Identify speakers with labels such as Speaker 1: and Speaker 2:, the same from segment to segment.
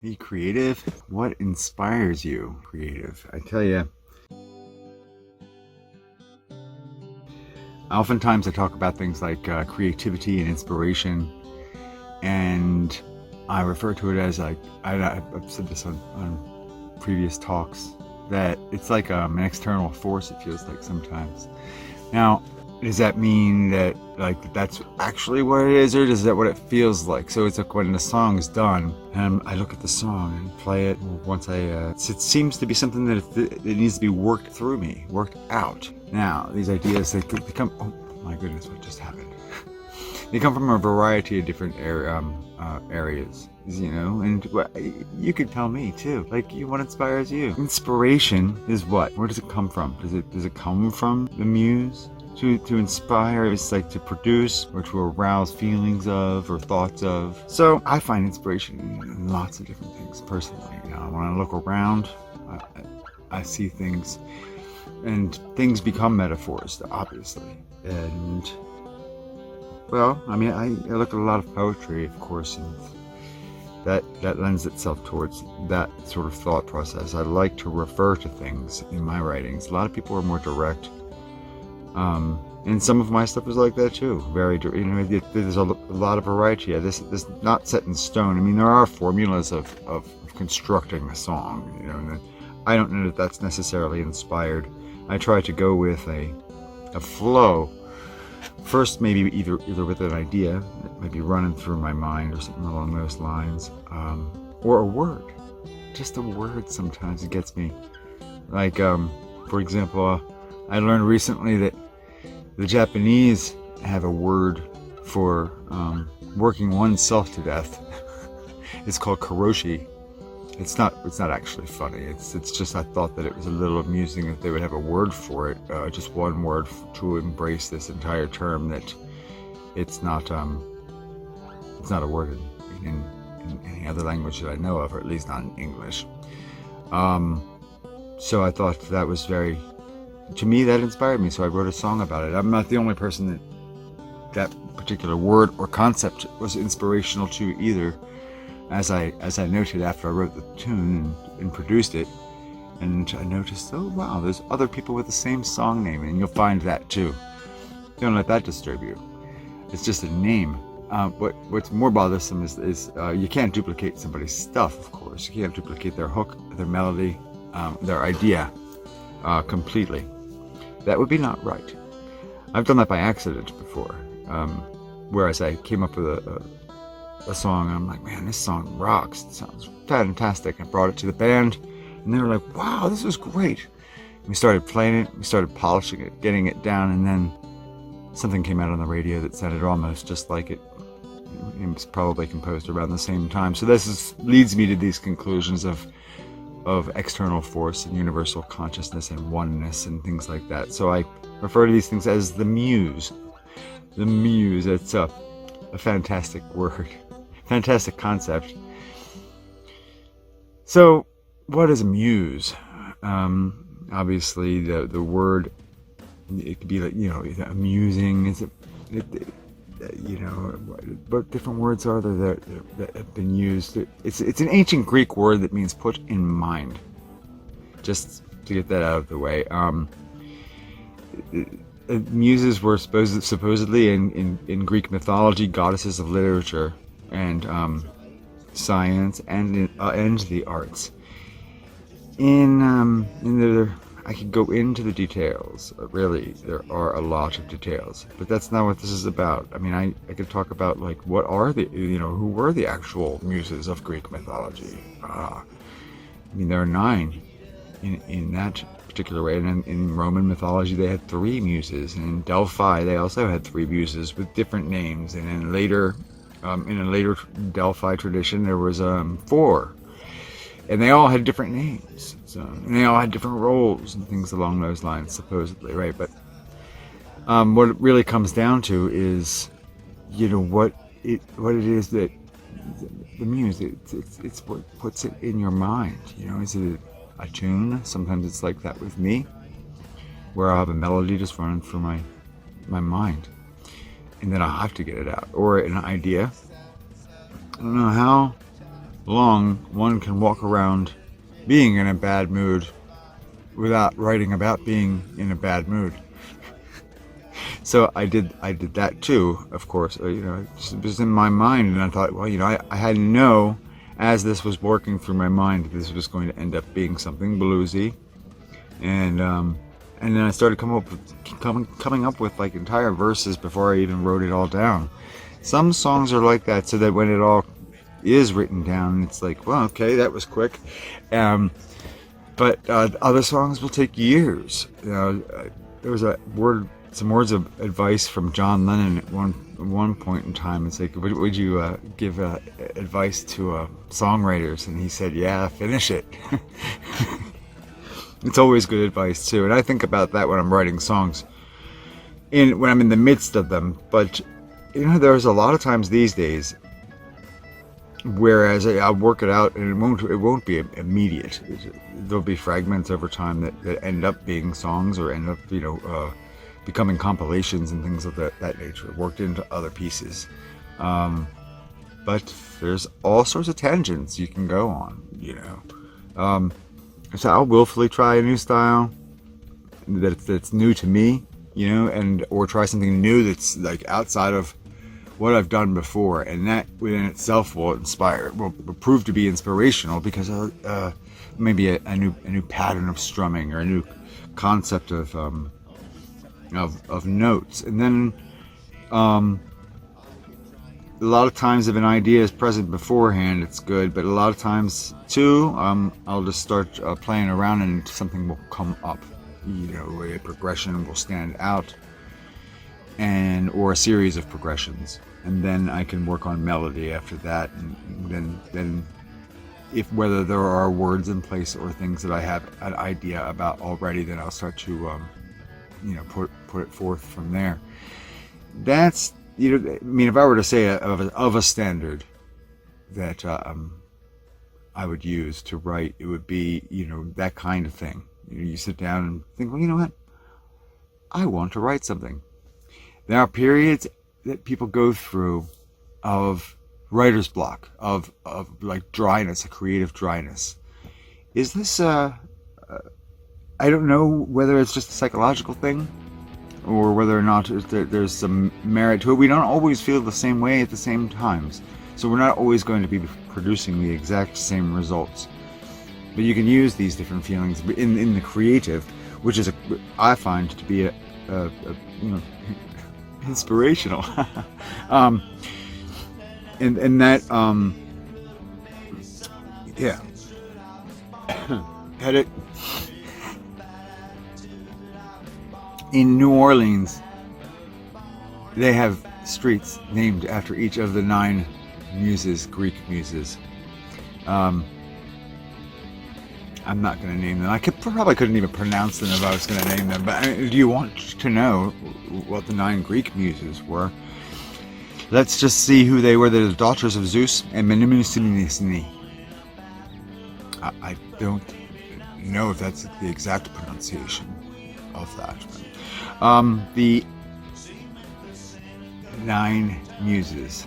Speaker 1: Be creative? What inspires you? Creative. I tell you, oftentimes I talk about things like creativity and inspiration, and I refer to it as like, I've said this on previous talks, that it's like an external force, it feels like sometimes. Now, does that mean that like that's actually what it is, or is that what it feels like? So it's like when the song's done, and I look at the song and play it. Once it seems to be something that it needs to be worked through me, worked out. Now these ideas they come. Oh my goodness, what just happened? They come from a variety of different areas, you know, and you could tell me too, like what inspires you. Inspiration is what? Where does it come from? Does it come from the muse? To inspire, it's like to produce or to arouse feelings of or thoughts of. So I find inspiration in lots of different things personally. You know, when I look around, I see things, and things become metaphors, obviously. And well, I mean, I look at a lot of poetry, of course, and that lends itself towards that sort of thought process. I like to refer to things in my writings. A lot of people are more direct. And some of my stuff is like that too. Very, you know, there's a lot of variety. This is not set in stone. I mean, there are formulas of constructing a song, you know, and I don't know that that's necessarily inspired. I try to go with a flow. First, maybe either with an idea that might be running through my mind or something along those lines, or a word. Just a word sometimes it gets me. Like, for example, I learned recently that the Japanese have a word for working oneself to death. It's called Karoshi. It's not actually funny. It's just I thought that it was a little amusing that they would have a word for it, just one word to embrace this entire term. That it's not a word in any other language that I know of, or at least not in English. So I thought that was very. To me, that inspired me, so I wrote a song about it. I'm not the only person that particular word or concept was inspirational to either. As I noted after I wrote the tune and produced it, and I noticed, oh wow, there's other people with the same song name, and you'll find that too. Don't let that disturb you. It's just a name. What's more bothersome is you can't duplicate somebody's stuff, of course. You can't duplicate their hook, their melody, their idea completely. That would be not right. I've done that by accident before. Whereas I came up with a song, and I'm like, man, this song rocks. It sounds fantastic. I brought it to the band, and they were like, wow, this is great. We started playing it, we started polishing it, getting it down, and then something came out on the radio that sounded almost just like it. It was probably composed around the same time. So leads me to these conclusions of external force and universal consciousness and oneness and things like that. So I refer to these things as the muse. The muse, it's a fantastic word, fantastic concept. So what is a muse? Obviously the word, it could be like, you know, amusing. You know, what different words are there that have been used? It's an ancient Greek word that means put in mind. Just to get that out of the way. Muses were supposedly in Greek mythology goddesses of literature and science and the arts. I could go into the details. Really, there are a lot of details, but that's not what this is about. I mean, I could talk about like who were the actual muses of Greek mythology. I mean, there are 9 in that particular way, and in Roman mythology they had 3 muses, and in Delphi they also had 3 muses with different names, and in a later Delphi tradition there was 4. And they all had different names, and they all had different roles and things along those lines, supposedly, right? But what it really comes down to is, you know, what it is that the muse, it's what puts it in your mind. You know, is it a tune? Sometimes it's like that with me, where I'll have a melody just running through my mind, and then I'll have to get it out, or an idea. I don't know how long one can walk around being in a bad mood without writing about being in a bad mood. So I did that too, of course. It was in my mind, and I thought, well, I had to know, as this was working through my mind, that this was going to end up being something bluesy, and then I started coming up with like entire verses before I even wrote it all down. Some songs are like that, so that when it all is written down, it's like, well, okay, that was quick. But other songs will take years. There was some words of advice from John Lennon at one point in time. It's like, would you give advice to songwriters? And he said, yeah, finish it. It's always good advice too, and I think about that when I'm writing songs, when I'm in the midst of them. But there's a lot of times these days, whereas I'll work it out, and it won't be immediate. There'll be fragments over time that end up being songs, or end up becoming compilations and things of that nature, worked into other pieces. But there's all sorts of tangents you can go on. So I'll willfully try a new style that's new to me, or try something new that's like outside of what I've done before, and that within itself will prove to be inspirational, because maybe a new pattern of strumming, or a new concept of notes. And then a lot of times, if an idea is present beforehand, it's good, but a lot of times too, I'll just start playing around, and something will come up. A progression will stand out, or a series of progressions, and then I can work on melody after that. And then whether there are words in place or things that I have an idea about already, then I'll start to put it forth from there. That's if I were to say of a standard that I would use to write, it would be that kind of thing. You sit down and think, well, you know what? I want to write something. There are periods that people go through of writer's block, of like dryness, a creative dryness. Is this I don't know whether it's just a psychological thing, or whether or not there's some merit to it. We don't always feel the same way at the same times, so we're not always going to be producing the exact same results. But you can use these different feelings in the creative, which I find to be a inspirational. And that yeah. Had it in New Orleans, they have streets named after each of the 9 muses, Greek muses. I'm not going to name them. I probably couldn't even pronounce them if I was going to name them. But do you want to know what the 9 Greek muses were? Let's just see who they were. They're the daughters of Zeus and MMXX. I don't know if that's the exact pronunciation of that. The 9 muses: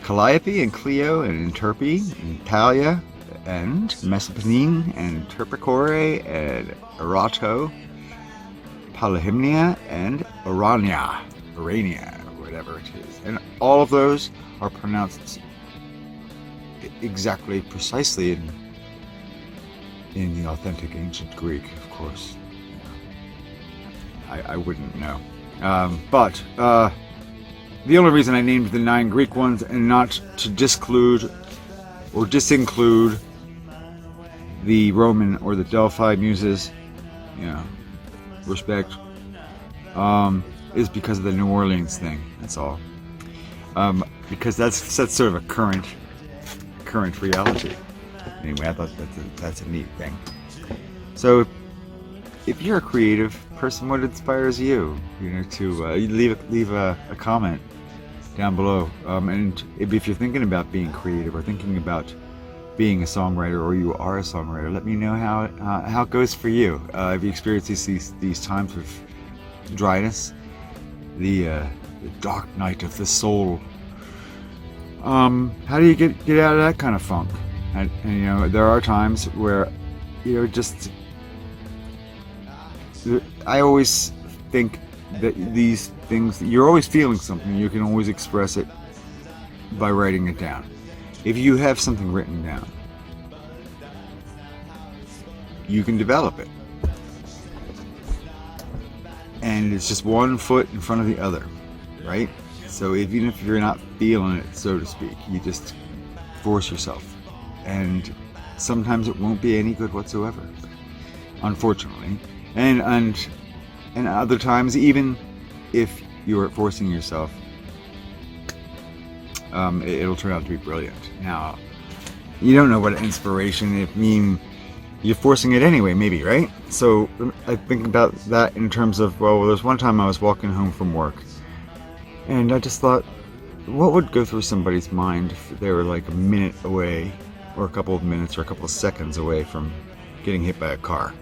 Speaker 1: Calliope and Clio and Enterpe and Thalia and Mesoponine and Terpsichore and Erato, Polyhymnia and Urania, whatever it is. And all of those are pronounced exactly, precisely in the authentic ancient Greek, of course. I wouldn't know. But the only reason I named the 9 Greek ones, and not to disinclude the Roman or the Delphi muses, respect, is because of the New Orleans thing. That's all. Because that's sort of a current reality. Anyway, I thought that's a neat thing. So, if you're a creative person, what inspires you? To leave a comment down below. And if you're thinking about being creative, or thinking about being a songwriter, or you are a songwriter, let me know how it goes for you. Have you experienced these times of dryness, the dark night of the soul? how do you get out of that kind of funk? And you know, there are times where, you know, just I always think that these things, you're always feeling something. You can always express it by writing it down. If you have something written down, you can develop it. And it's just one foot in front of the other, right? So even if you're not feeling it, so to speak, you just force yourself. And sometimes it won't be any good whatsoever, unfortunately. And other times, even if you're forcing yourself, it'll turn out to be brilliant. Now, you don't know what inspiration it means. You're forcing it anyway, maybe, right? So I think about that in terms of, well, there's one time I was walking home from work, and I just thought, what would go through somebody's mind if they were like a minute away, or a couple of minutes, or a couple of seconds away from getting hit by a car?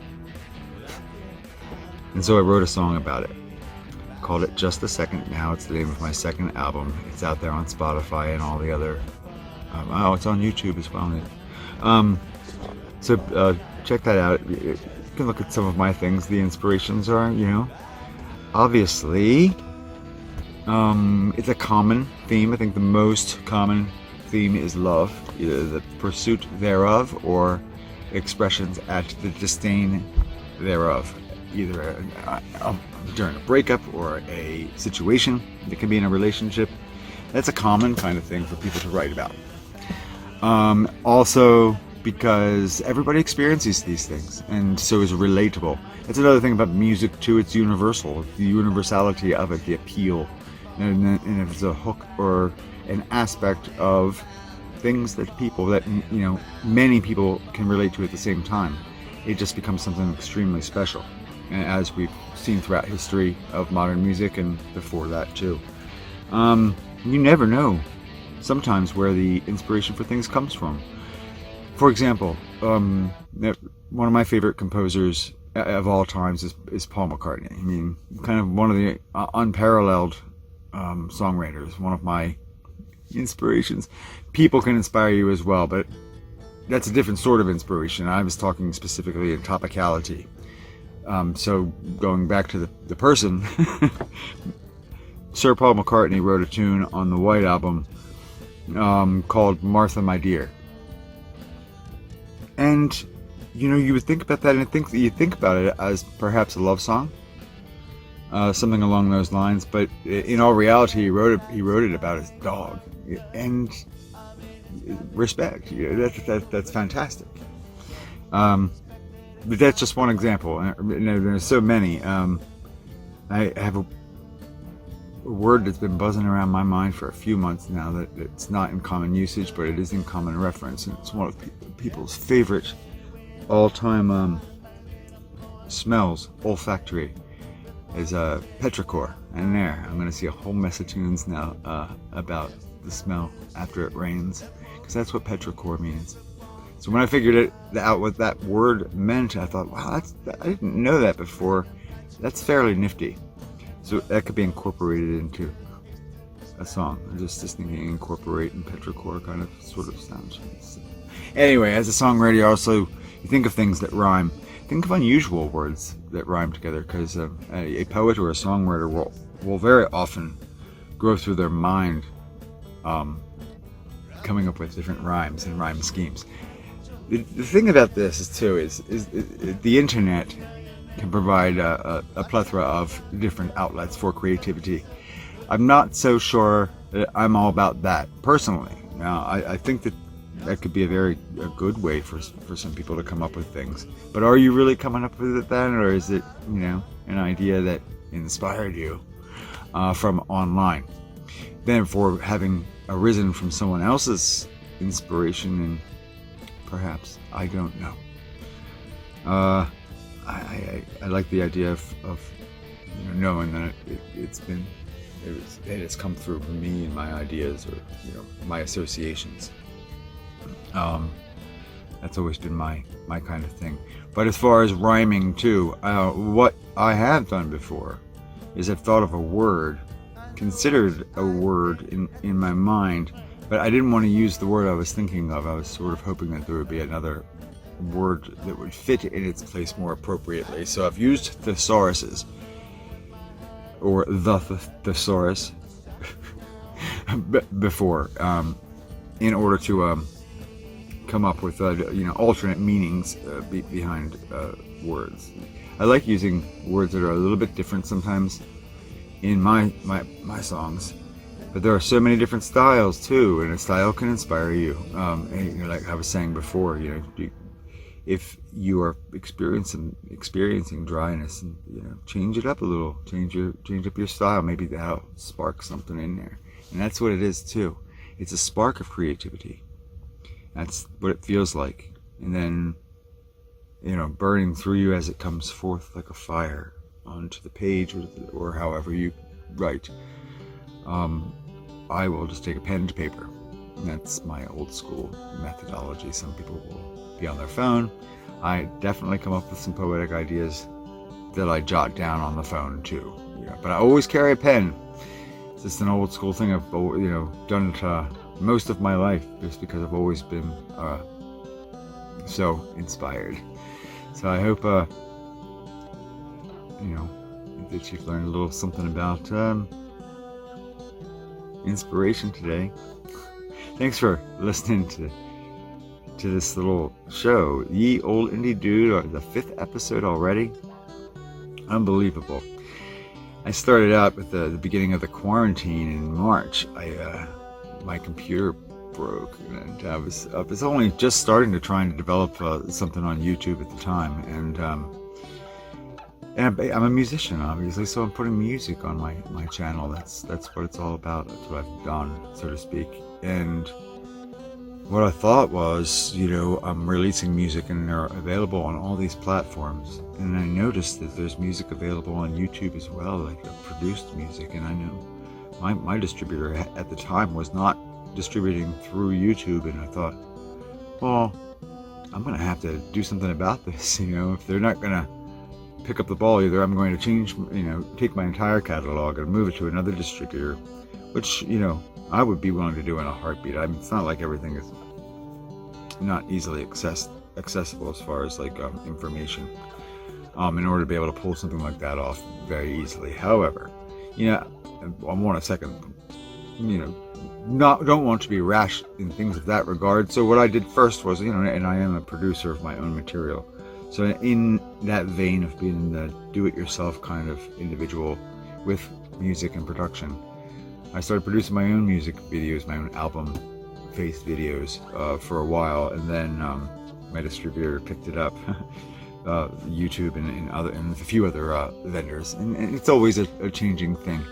Speaker 1: And so I wrote a song about it. Called it Just a Second Now. It's the name of my second album. It's out there on Spotify and all the other... it's on YouTube as well. So check that out. You can look at some of my things. The inspirations are, you know, obviously, it's a common theme. I think the most common theme is love, either the pursuit thereof or expressions at the disdain thereof, either during a breakup or a situation that can be in a relationship. That's a common kind of thing for people to write about. Also, because everybody experiences these things, and so is relatable. That's another thing about music too. It's universal. The universality of it, the appeal, and if it's a hook or an aspect of things that people that, you know, many people can relate to at the same time, it just becomes something extremely special. And as we've seen throughout history of modern music and before that too, you never know sometimes where the inspiration for things comes from. For example, one of my favorite composers of all times is Paul McCartney. I mean, kind of one of the unparalleled songwriters, one of my inspirations. People can inspire you as well, but that's a different sort of inspiration. I was talking specifically in topicality. So going back to the person, Sir Paul McCartney wrote a tune on the White Album called Martha My Dear. And, you know, you would think about that and you think about it as perhaps a love song, something along those lines. But in all reality, he wrote it about his dog. And respect, you know, that's fantastic. But that's just one example. There's so many. I have a word that's been buzzing around my mind for a few months now that it's not in common usage, but it is in common reference, and it's one of people's favorite all-time smells, olfactory, is petrichor. And there, I'm going to see a whole mess of tunes now about the smell after it rains, because that's what petrichor means. So when I figured out what that word meant, I thought, wow, I didn't know that before. That's fairly nifty. So that could be incorporated into a song. I'm just thinking incorporate and petrichor kind of sort of sounds. Anyway, as a songwriter, also you think of things that rhyme. Think of unusual words that rhyme together, because a poet or a songwriter will very often go through their mind coming up with different rhymes and rhyme schemes. The thing about this is the internet can provide a plethora of different outlets for creativity. I'm not so sure that I'm all about that personally. Now, I think that could be a good way for some people to come up with things. But are you really coming up with it then, or is it, you know, an idea that inspired you from online? Then for having arisen from someone else's inspiration, and perhaps, I don't know. I like the idea of you know, knowing that it has come through from me and my ideas, or, you know, my associations. That's always been my kind of thing. But as far as rhyming too, what I have done before is I've thought of a word, considered a word in my mind, But I didn't want to use the word I was thinking of. I was sort of hoping that there would be another word that would fit in its place more appropriately. So I've used thesauruses, or the thesaurus, before, in order to come up with alternate meanings behind words. I like using words that are a little bit different sometimes in my songs, but there are so many different styles too, and a style can inspire you. And, like I was saying before, if you are experiencing dryness, and change it up a little, change up your style. Maybe that'll spark something in there, and that's what it is too. It's a spark of creativity. That's what it feels like, and then burning through you as it comes forth like a fire onto the page, or however you write. I will just take a pen to paper. And that's my old school methodology. Some people will be on their phone. I definitely come up with some poetic ideas that I jot down on the phone too. But I always carry a pen. It's just an old school thing I've done it most of my life, just because I've always been so inspired. So I hope that you've learned a little something about inspiration today. Thanks for listening to this little show, Ye Old Indie Dude, the 5th episode already. Unbelievable. I started out with the beginning of the quarantine in March. My computer broke, and I was only just starting to try and develop something on YouTube at the time, and I'm a musician, obviously, so I'm putting music on my channel. That's what it's all about. That's what I've done, so to speak. And what I thought was, I'm releasing music and they're available on all these platforms. And I noticed that there's music available on YouTube as well, like produced music. And I know my distributor at the time was not distributing through YouTube. And I thought, well, I'm going to have to do something about this. If they're not going to pick up the ball, either I'm going to change, take my entire catalog and move it to another distributor, which, I would be willing to do in a heartbeat. I mean, it's not like everything is not easily accessible as far as like information, in order to be able to pull something like that off very easily. However, I want a second, don't want to be rash in things of that regard. So what I did first was, and I am a producer of my own material. So in that vein of being the do-it-yourself kind of individual with music and production, I started producing my own music videos, my own album-faced videos for a while, and then my distributor picked it up, YouTube and a few other vendors, and it's always a changing thing.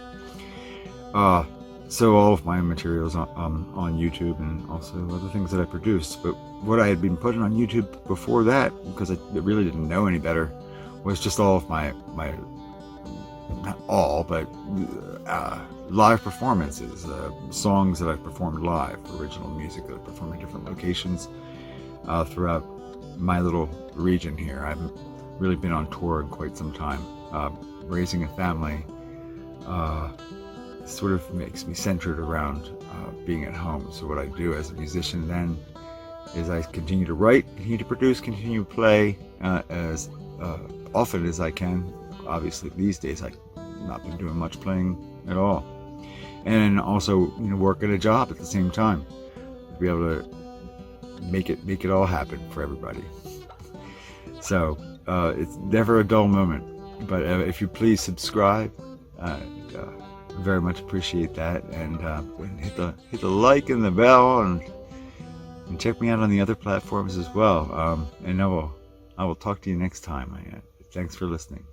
Speaker 1: So all of my materials on YouTube, and also other things that I produced. But what I had been putting on YouTube before that, because I really didn't know any better, was just all of my not all, but live performances, songs that I've performed live, original music that I've performed in different locations throughout my little region here. I haven't really been on tour in quite some time. Raising a family sort of makes me centered around being at home. So what I do as a musician then is I continue to write, continue to produce, continue to play as often as I can. Obviously these days I've not been doing much playing at all, and also work at a job at the same time to be able to make it all happen for everybody. So it's never a dull moment. But if you please subscribe, very much appreciate that, and hit the like and the bell, and check me out on the other platforms as well. And I will talk to you next time. Thanks for listening.